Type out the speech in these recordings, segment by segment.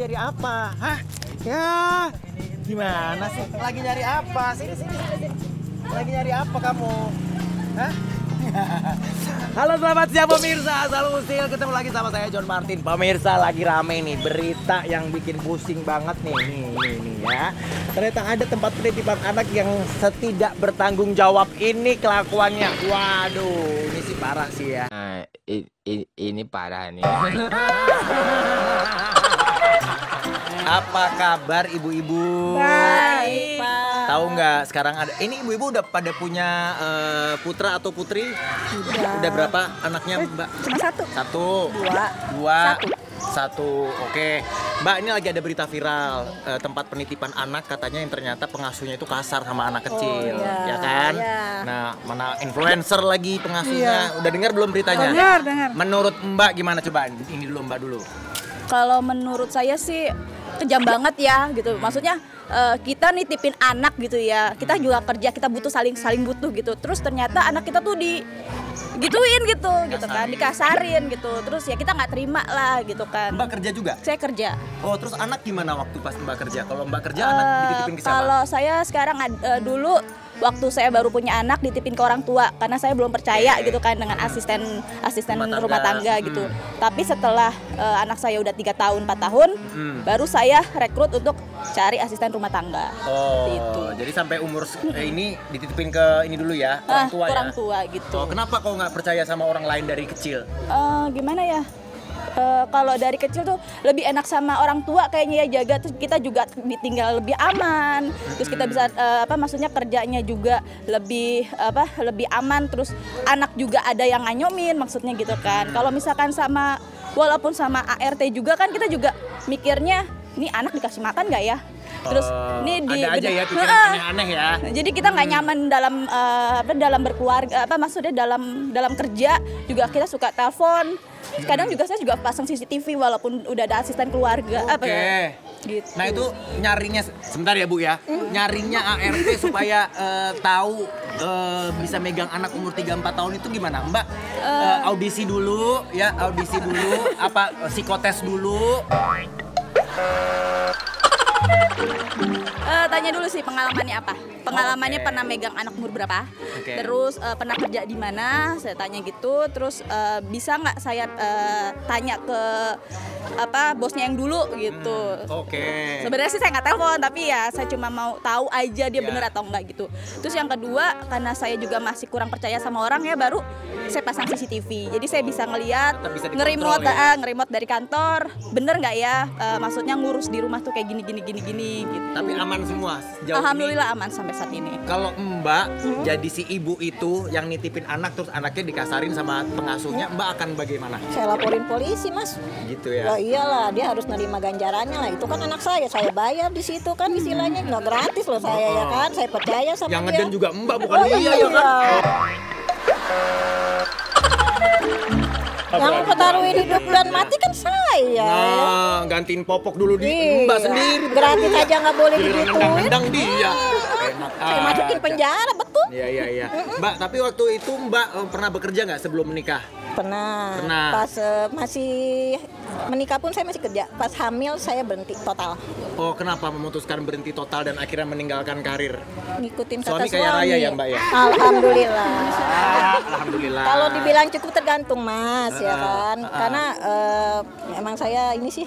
nyari apa? Hah? Ya, gimana sih? Lagi nyari apa? Sini. Lagi nyari apa kamu? Hah? Halo, selamat siang pemirsa. Salam usil, ketemu lagi sama saya John Martin. Pemirsa, lagi rame nih berita yang bikin pusing banget nih ya. Ternyata ada tempat penitipan anak yang tidak bertanggung jawab. Ini kelakuannya. Waduh, ini sih parah sih ya. Ini parah nih. Apa kabar ibu-ibu? Baik, Pak. Tahu nggak sekarang ada ini ibu-ibu udah pada punya putra atau putri? Udah berapa anaknya, Mbak? Cuma satu. Satu. Dua. Satu. Oke. Mbak, ini lagi ada berita viral tempat penitipan anak katanya yang ternyata pengasuhnya itu kasar sama anak kecil, ya kan? Iya. Nah, mana influencer lagi pengasuhnya. Udah dengar belum beritanya? Dengar. Menurut Mbak gimana coba? Ini dulu Mbak dulu. Kalau menurut saya sih kejam banget ya gitu. Maksudnya kita nitipin anak gitu ya. Kita juga kerja, kita butuh saling butuh gitu. Terus ternyata anak kita tuh digituin gitu kan, dikasarin gitu. Terus ya kita nggak terima lah gitu kan. Mbak kerja juga? Saya kerja. Oh, terus anak gimana waktu pas Mbak kerja? Kalau Mbak kerja anak dititipin ke siapa? Kalau saya sekarang dulu waktu saya baru punya anak dititipin ke orang tua karena saya belum percaya gitu kan dengan asisten rumah tangga gitu. Tapi setelah anak saya udah 3 tahun 4 tahun baru saya rekrut untuk cari asisten rumah tangga. Oh, gitu. jadi sampai umur ini dititipin ke ini dulu ya, orang tua ya. Orang tua gitu. Oh, kenapa kok nggak percaya sama orang lain dari kecil? Gimana ya? Kalau dari kecil tuh lebih enak sama orang tua kayaknya ya, jaga, terus kita juga ditinggal lebih aman, terus kita bisa maksudnya kerjanya juga lebih aman, terus anak juga ada yang nganyomin maksudnya gitu kan. Kalau misalkan walaupun sama ART juga kan kita juga mikirnya ini anak dikasih makan nggak ya? Terus ini ada aja ya pikiran aneh-aneh ya. Jadi kita nggak nyaman dalam berkeluarga, maksudnya dalam kerja juga kita suka telepon. Kadang juga saya juga pasang CCTV walaupun udah ada asisten keluarga. Oke. Gitu. Nah itu nyarinya sebentar ya Bu ya. Nyarinya ART supaya tahu bisa megang anak umur 3-4 tahun itu gimana? Mbak audisi dulu ya, apa psikotes dulu. Tanya dulu sih pengalamannya apa? Pengalamannya pernah megang anak umur berapa? Terus pernah kerja di mana? Saya tanya gitu. Terus bisa nggak saya tanya ke bosnya yang dulu gitu. Sebenarnya sih saya nggak telepon, tapi ya saya cuma mau tahu aja dia bener atau enggak gitu. Terus yang kedua, karena saya juga masih kurang percaya sama orang ya, baru saya pasang CCTV. Jadi saya bisa ngelihat nge-remote dari kantor, bener nggak ya? Maksudnya ngurus di rumah tuh kayak gini gitu. Tapi aman semua sejauh Alhamdulillah ini. Aman sampai saat ini. Kalau Mbak jadi si ibu itu yang nitipin anak terus anaknya dikasarin sama pengasuhnya, Mbak akan bagaimana? Saya laporin polisi, Mas. Gitu ya. Ya iyalah, dia harus nerima ganjarannya lah. Itu kan anak saya bayar di situ kan istilahnya nggak gratis loh saya ya kan. Saya percaya sama yang dia. ngeden juga Mbak bukan dia ya kan. Yang ketaruhin hidup dan mati kan saya. Nah, gantiin popok dulu di Mbak sendiri. Gratis aja nggak boleh digituin. Nendang dia. Enak. Saya masukin penjara, betul. Iya. Mbak, tapi waktu itu Mbak pernah bekerja nggak sebelum menikah? Pernah. Pas masih menikah pun saya masih kerja. Pas hamil saya berhenti total. Oh, kenapa memutuskan berhenti total dan akhirnya meninggalkan karir? Ngikutin kata Suami kaya raya ya Mbak ya? Alhamdulillah. Alhamdulillah. Kalau dibilang cukup tergantung Mas ya kan. Karena emang saya ini sih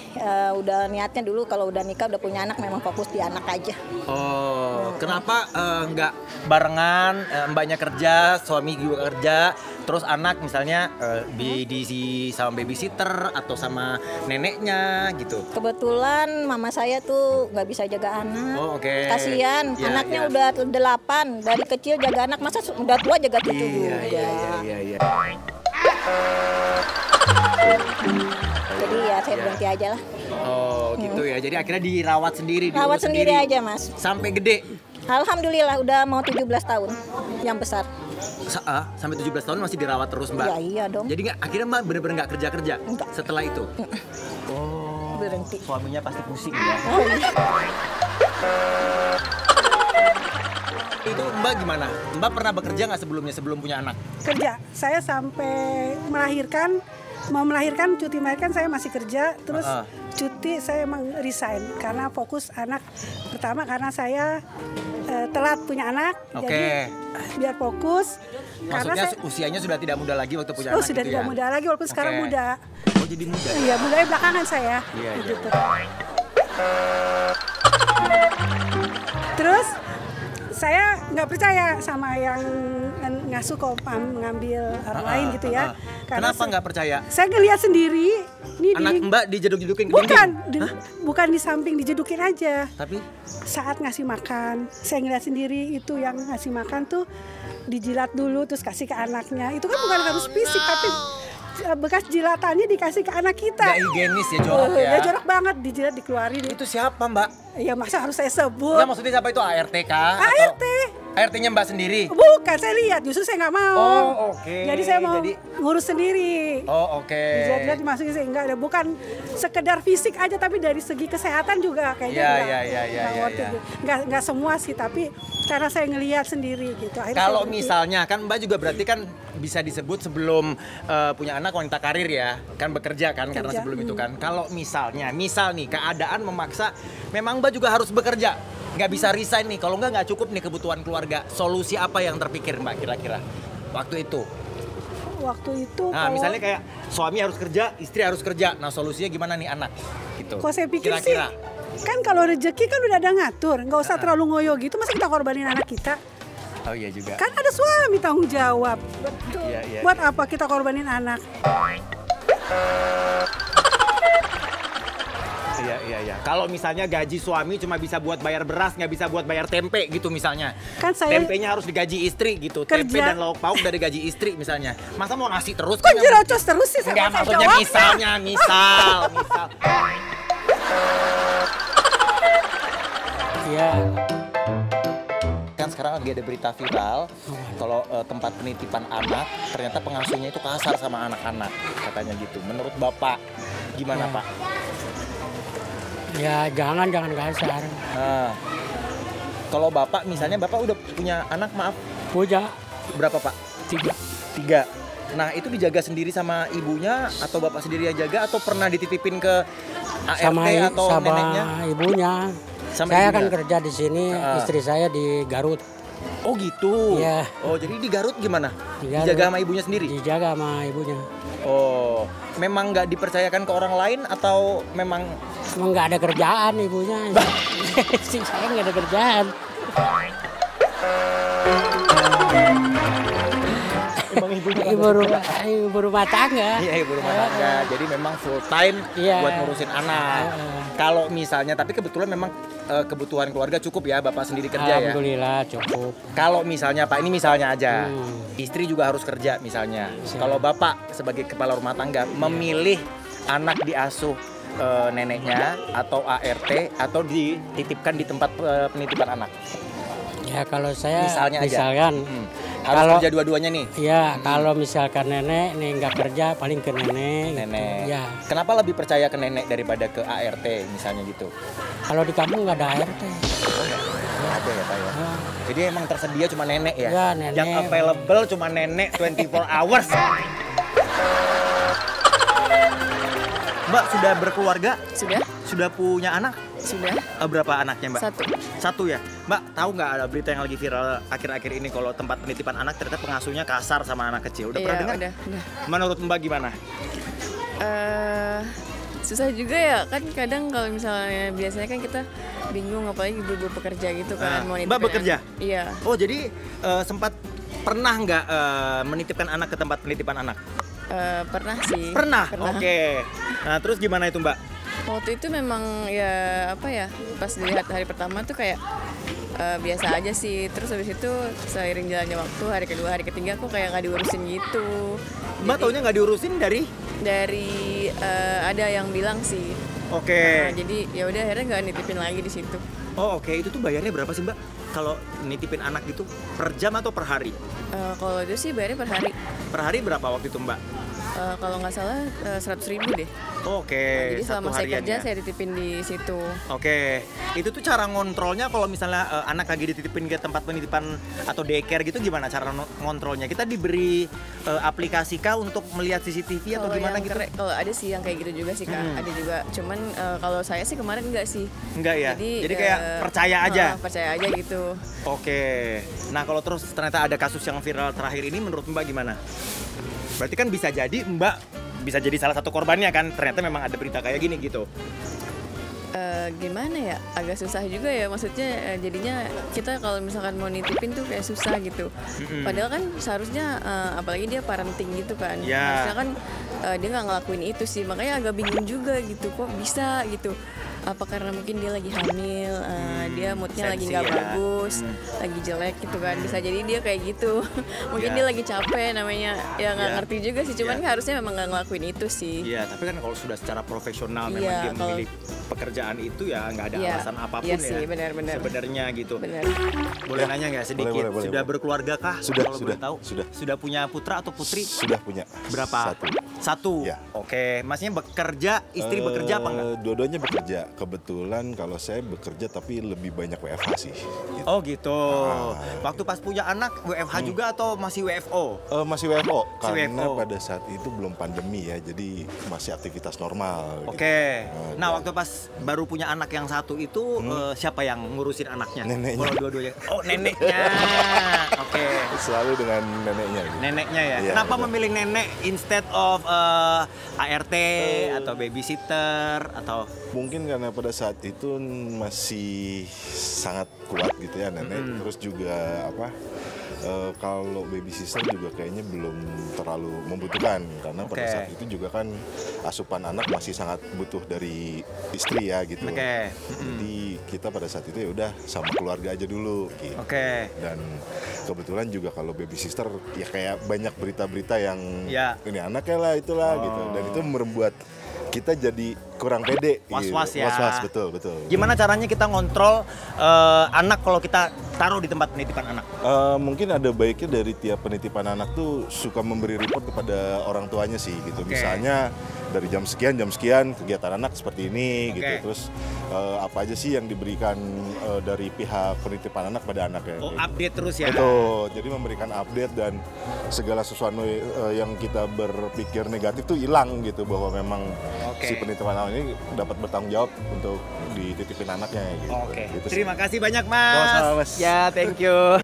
udah niatnya dulu kalau udah nikah udah punya anak memang fokus di anak aja. Oh, kenapa nggak barengan mbaknya kerja, suami juga kerja, terus anak misalnya diisi sama babysitter atau sama neneknya gitu? Kebetulan mama saya tuh nggak bisa jaga anak. Oh, oke. Kasian, anaknya udah 8 dari kecil jaga anak, masa udah tua jaga cucu juga. Iya. Jadi ya saya berhenti aja lah. Oh gitu ya, jadi akhirnya dirawat sendiri. Rawat sendiri aja Mas. Sampai gede? Alhamdulillah udah mau 17 tahun yang besar. Sampai 17 tahun masih dirawat terus Mbak? Ya iya dong. Jadi akhirnya Mbak bener-bener nggak kerja-kerja setelah itu? Oh, berhenti. Suaminya pasti pusing ya? Itu Mbak gimana? Mbak pernah bekerja nggak sebelum punya anak? Kerja, saya sampai mau melahirkan cuti melahirkan saya masih kerja, terus cuti saya emang resign karena fokus anak. Pertama karena saya telat punya anak, jadi biar fokus. Maksudnya usianya sudah tidak muda lagi waktu punya anak sudah gitu tidak ya? muda lagi walaupun sekarang muda. Oh jadi muda? Iya, mudanya belakangan saya. Iya. Gitu. Terus saya nggak percaya sama yang ngasuh kompam mengambil orang lain gitu ya. Kenapa nggak percaya? Saya ngelihat sendiri. Anak Mbak dijeduk-jedukin ke bukan di samping dijedukin aja. Tapi saat ngasih makan, saya ngeliat sendiri itu yang ngasih makan tuh dijilat dulu terus kasih ke anaknya. Itu kan bukan harus fisik tapi bekas jilatannya dikasih ke anak kita. Gak higienis ya, jorok ya? Ya jorok banget, dijilat dikeluarin. Itu siapa Mbak? Ya masa harus saya sebut? Ya maksudnya siapa itu, ART kah? ART. ART-nya Mbak sendiri? Bukan, saya lihat, justru saya nggak mau. Oh oke. Jadi saya mau ngurus sendiri. Oh oke. Dijilat dimasukin saya enggak ada, bukan sekedar fisik aja tapi dari segi kesehatan juga kayaknya. Iya. Nggak semua sih, tapi karena saya ngelihat sendiri gitu. Kalau misalnya kan Mbak juga berarti kan bisa disebut sebelum punya anak wanita karir ya, kan bekerja kan karena sebelum itu kan. Kalau misal nih keadaan memaksa, memang Mbak juga harus bekerja, nggak bisa resign nih. Kalau nggak cukup nih kebutuhan keluarga. Solusi apa yang terpikir Mbak kira-kira waktu itu? Nah misalnya kayak suami harus kerja, istri harus kerja. Nah solusinya gimana nih anak? Gitu. Kok saya pikir kira-kira sih, kan kalau rezeki kan udah ada ngatur, nggak usah terlalu ngoyo gitu. Masa kita korbanin anak kita? Oh iya juga. Kan ada suami tanggung jawab. Betul. Iya. Buat apa kita korbanin anak? Iya. Kalau misalnya gaji suami cuma bisa buat bayar beras, nggak bisa buat bayar tempe gitu misalnya. Kan saya tempenya harus digaji istri gitu. Kerja. Tempe dan lauk pauk dari gaji istri misalnya. Masa mau nasi terus? Kok jerocos terus sih? Enggak, maksudnya misal. Iya. Kan sekarang lagi ada berita viral kalau tempat penitipan anak ternyata pengasuhnya itu kasar sama anak-anak katanya gitu. Menurut Bapak gimana Pak? Ya jangan kasar. Nah, kalau Bapak misalnya Bapak udah punya anak, maaf. Punya. Berapa Pak? 3. Nah itu dijaga sendiri sama ibunya atau Bapak sendiri yang jaga atau pernah dititipin ke ART atau neneknya? Ibunya. Saya kan kerja di sini, istri saya di Garut. Oh gitu. Iya. Oh jadi di Garut gimana? Di Garut. Dijaga sama ibunya sendiri? Dijaga sama ibunya. Oh, memang nggak dipercayakan ke orang lain atau memang nggak ada kerjaan ibunya? Saya nggak ada kerjaan. Emang ibu rumah tangga. Iya, ibu rumah tangga. Jadi memang full time buat ngurusin anak. Kalau misalnya, tapi kebetulan memang kebutuhan keluarga cukup ya, Bapak sendiri kerja ya? Alhamdulillah cukup. Kalau misalnya Pak, ini misalnya aja, istri juga harus kerja misalnya. Kalau Bapak sebagai kepala rumah tangga memilih anak diasuh neneknya atau ART atau dititipkan di tempat penitipan anak? Ya kalau saya misalkan harus kalau kerja dua-duanya nih. Iya, kalau misalkan nenek nih nggak kerja paling ke nenek. Nenek. Gitu. Ya. Kenapa lebih percaya ke nenek daripada ke ART misalnya gitu? Kalau di kampung nggak ada ART. Ada ya Pak ya. Jadi emang tersedia cuma nenek ya? Ya, nenek. Yang available cuma nenek 24 hours. Mbak sudah berkeluarga? Sudah. Sudah punya anak? Sudah. Berapa anaknya Mbak? 1. 1 ya? Mbak tahu nggak ada berita yang lagi viral akhir-akhir ini kalau tempat penitipan anak ternyata pengasuhnya kasar sama anak kecil? Udah pernah dengar? Udah. Menurut Mbak gimana? Susah juga ya, kan kadang kalau misalnya biasanya kan kita bingung apalagi ibu-ibu pekerja gitu kan. Mbak bekerja? Iya. Oh jadi sempat pernah nggak menitipkan anak ke tempat penitipan anak? Pernah sih. Pernah? Oke. Nah terus gimana itu Mbak? Waktu itu memang ya apa ya, pas dilihat hari pertama tuh kayak biasa aja sih. Terus habis itu seiring jalannya waktu, hari kedua, hari ketiga kok kayak nggak diurusin gitu. Mbak taunya nggak diurusin dari ada yang bilang sih. Oke. Nah, jadi ya udah akhirnya nggak nitipin lagi di situ. Oh oke. Itu tuh bayarnya berapa sih Mbak? Kalau nitipin anak gitu per jam atau per hari? Kalau itu sih bayarnya per hari. Per hari berapa waktu itu Mbak? Kalau nggak salah 100.000 deh. Oke, Jadi selama satu saya kerja hariannya. saya dititipin di situ. Oke, itu tuh cara ngontrolnya kalau misalnya anak lagi dititipin ke tempat penitipan atau daycare gitu gimana cara ngontrolnya? Kita diberi aplikasi kah untuk melihat CCTV atau Kalau gimana yang gitu? kalau ada sih yang kayak gitu juga sih Kak, ada juga. Cuman kalau saya sih kemarin enggak sih. Enggak ya? Jadi kayak eh, percaya aja? Percaya aja gitu. Oke, nah kalau terus ternyata ada kasus yang viral terakhir ini menurut Mbak gimana? Berarti kan bisa jadi Mbak bisa jadi salah satu korbannya kan? Ternyata memang ada berita kayak gini gitu. Gimana ya, agak susah juga ya, maksudnya jadinya kita kalau misalkan mau nitipin tuh kayak susah gitu. Padahal kan seharusnya apalagi dia parenting gitu kan, Ya. harusnya kan dia nggak ngelakuin itu sih, makanya agak bingung juga gitu, kok bisa gitu. Apa karena mungkin dia lagi hamil, dia moodnya lagi sensi nggak ya. bagus, lagi jelek gitu kan, bisa jadi dia kayak gitu. Mungkin dia lagi capek namanya, ya nggak ngerti juga sih, cuman kan harusnya memang nggak ngelakuin itu sih. Iya, tapi kan kalau sudah secara profesional memang Iya, dia memilih pekerjaan itu ya nggak ada alasan apapun iya ya. sih, benar-benar. Sebenarnya gitu. Benar. Boleh nanya nggak sedikit? boleh, Sudah boleh. berkeluarga kah? Sudah, Kalau sudah, boleh tahu? sudah. Sudah punya putra atau putri? Sudah punya. Berapa? Satu. Ya. Oke, masnya bekerja, istri bekerja apa enggak? Dua-duanya bekerja. Kebetulan kalau saya bekerja tapi lebih banyak WFH sih. Gitu. Oh gitu. Waktu pas punya anak WFH juga atau masih WFO? Masih WFO Masih karena WFO. pada saat itu belum pandemi ya, jadi masih aktivitas normal. gitu. Oke. Nah, dan waktu pas baru punya anak yang satu itu siapa yang ngurusin anaknya? Neneknya. Kalau dua-duanya. Oh, neneknya. Oke. selalu dengan neneknya. Gitu. Neneknya ya. Iya, Kenapa betul. memilih nenek instead of ART atau babysitter atau Mungkin karena pada saat itu masih sangat kuat gitu ya nenek. Terus juga apa? Kalau baby sister juga kayaknya belum terlalu membutuhkan karena pada Oke. saat itu juga kan asupan anak masih sangat butuh dari istri ya gitu. Oke. Jadi kita pada saat itu ya udah sama keluarga aja dulu gitu. Oke. Dan kebetulan juga kalau baby sister ya kayak banyak berita-berita yang Ya. ini anaknya lah itulah gitu. Dan itu membuat kita jadi kurang pede. Was-was gitu. ya. Was-was, betul. Gimana caranya kita ngontrol anak kalau kita taruh di tempat penitipan anak? Mungkin ada baiknya dari tiap penitipan anak tuh suka memberi report kepada orang tuanya sih gitu. Oke. Misalnya dari jam sekian kegiatan anak seperti ini Oke. gitu. Terus apa aja sih yang diberikan dari pihak penitipan anak pada anaknya. Oh, gitu. update terus ya. Betul, jadi memberikan update dan segala sesuatu yang kita berpikir negatif tuh hilang gitu, bahwa memang Oke. si penitipan anak ini dapat bertanggung jawab untuk dititipin anaknya gitu. Oke. Gitu sih. Terima kasih banyak, Mas. Sama-sama, Mas. Ya, thank you.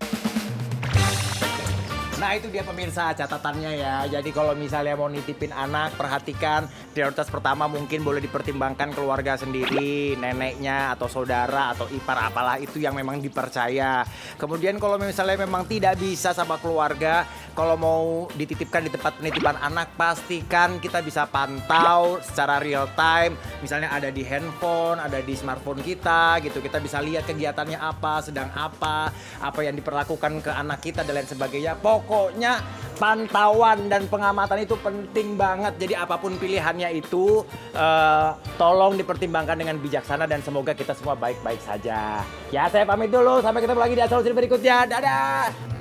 Nah, itu dia pemirsa catatannya ya. Jadi kalau misalnya mau nitipin anak, perhatikan prioritas pertama mungkin boleh dipertimbangkan keluarga sendiri, neneknya atau saudara atau ipar apalah itu yang memang dipercaya. Kemudian kalau misalnya memang tidak bisa sama keluarga, kalau mau dititipkan di tempat penitipan anak, pastikan kita bisa pantau secara real time. Misalnya ada di handphone, ada di smartphone kita gitu. Kita bisa lihat kegiatannya apa, sedang apa yang diperlakukan ke anak kita dan lain sebagainya. Pokoknya pantauan dan pengamatan itu penting banget. Jadi apapun pilihannya itu tolong dipertimbangkan dengan bijaksana dan semoga kita semua baik-baik saja. Ya, saya pamit dulu. Sampai ketemu lagi di Asal berikutnya. Dadah.